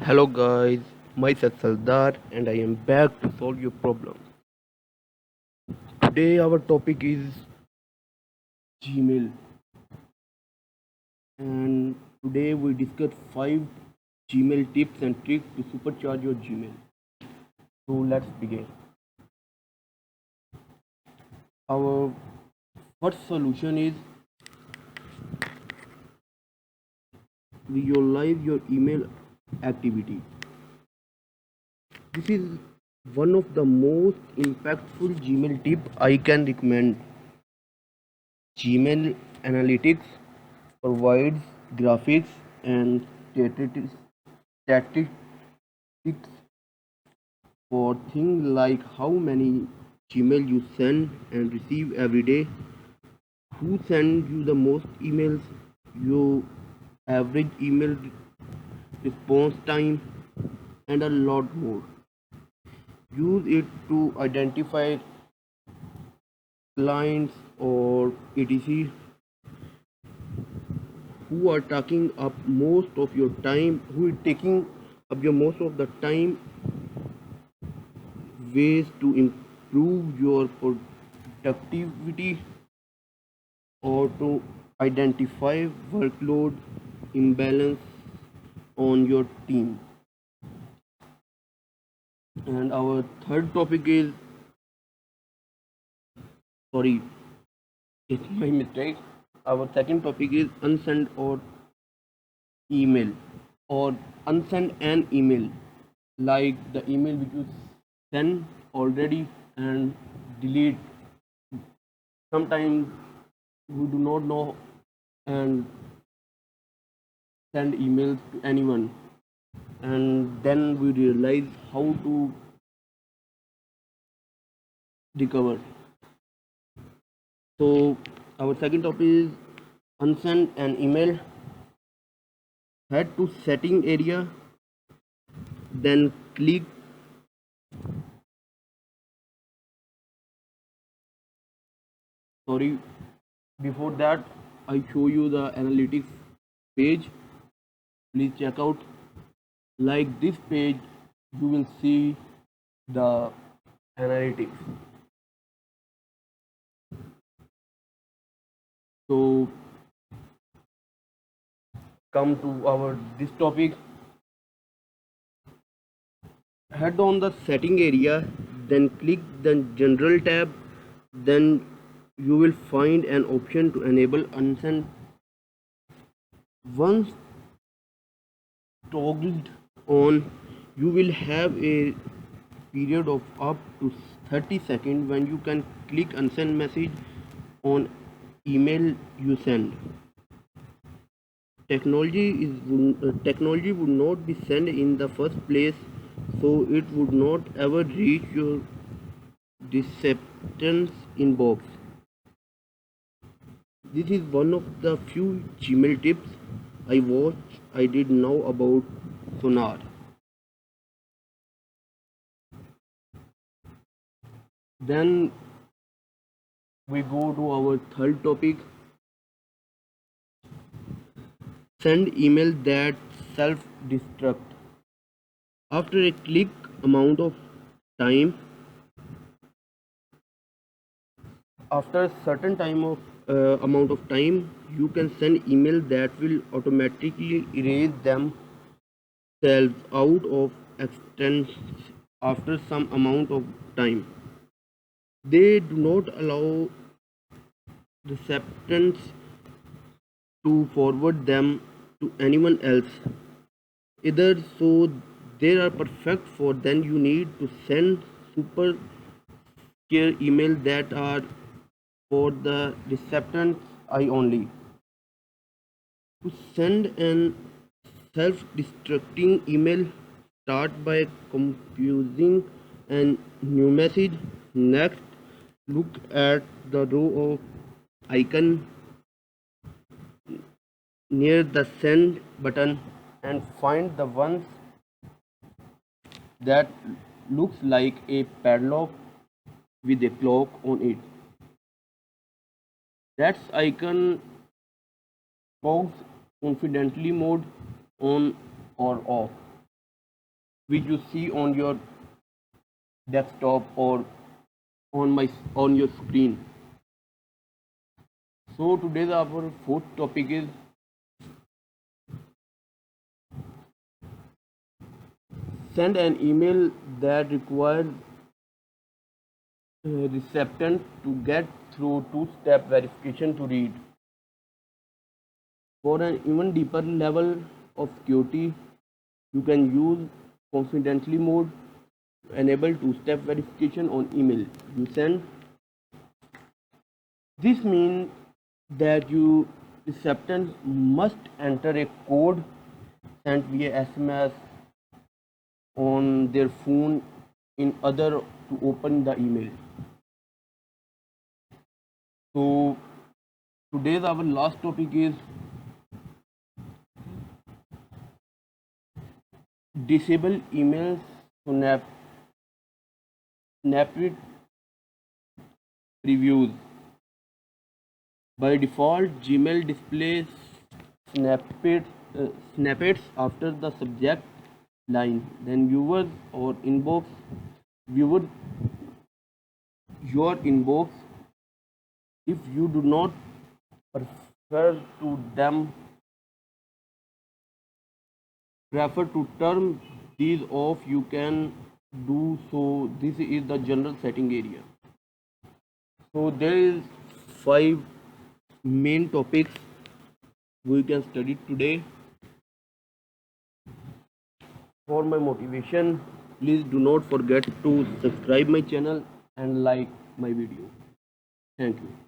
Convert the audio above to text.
Hello guys, myself Saldar and I am back to solve your problem. Today our topic is Gmail and today we discuss 5 Gmail tips and tricks to supercharge your Gmail. So let's begin. Our first solution is visualize your email activity. This is one of the most impactful Gmail tip I can recommend. Gmail Analytics provides graphics and statistics for things like how many Gmail you send and receive every day, who sends you the most emails, your average email response time, and a lot more. Use it to identify clients or etc who are taking up most of your time, who is taking up your most of the time, ways to improve your productivity or to identify workload imbalance on your team. And our third topic is, sorry, it's my mistake. Our second topic is unsend or email or unsend an email, like the email which you send already and delete. Sometimes we do not know and send emails to anyone, and then we realize how to recover. So our second topic is unsend an email. Head to setting area, then click, sorry, before that I show you the analytics page. Please check out. Like this page, you will see the analytics. So come to our this topic. Head on the setting area, then click the general tab, then you will find an option to enable unsend. Once toggled on, you will have a period of up to 30 seconds when you can click unsend message on email you send. Technology would not be sent in the first place, so it would not ever reach your receptance inbox. This is one of the few Gmail tips I did know about Sonar. Then we go to our third topic, send email that self-destruct. After a click amount of time, after a certain time of amount of time, you can send email that will automatically erase themselves out of existence after some amount of time. They do not allow recipients to forward them to anyone else either, so they are perfect for then you need to send super care email that are for the recipient's eye only. To send an self-destructing email, start by composing a new message. Next, look at the row of icon near the send button and find the ones that looks like a padlock with a clock on it. That icon pause confidently mode on or off. which you see on your desktop or on your screen. So today's our fourth topic is send an email that requires recipient to get through two-step verification to read. For an even deeper level of security, you can use confidentially mode to enable two-step verification on email you send. This means that you recipient must enter a code sent via SMS on their phone in order to open the email. So today's our last topic is disable email snippet previews. By default, Gmail displays snippets, snippets after the subject line. Then viewers or inbox viewer your inbox. If you do not prefer to turn these off, you can do so. This is the general setting area. So there is 5 main topics we can study today. For my motivation, please do not forget to subscribe my channel and like my video. Thank you.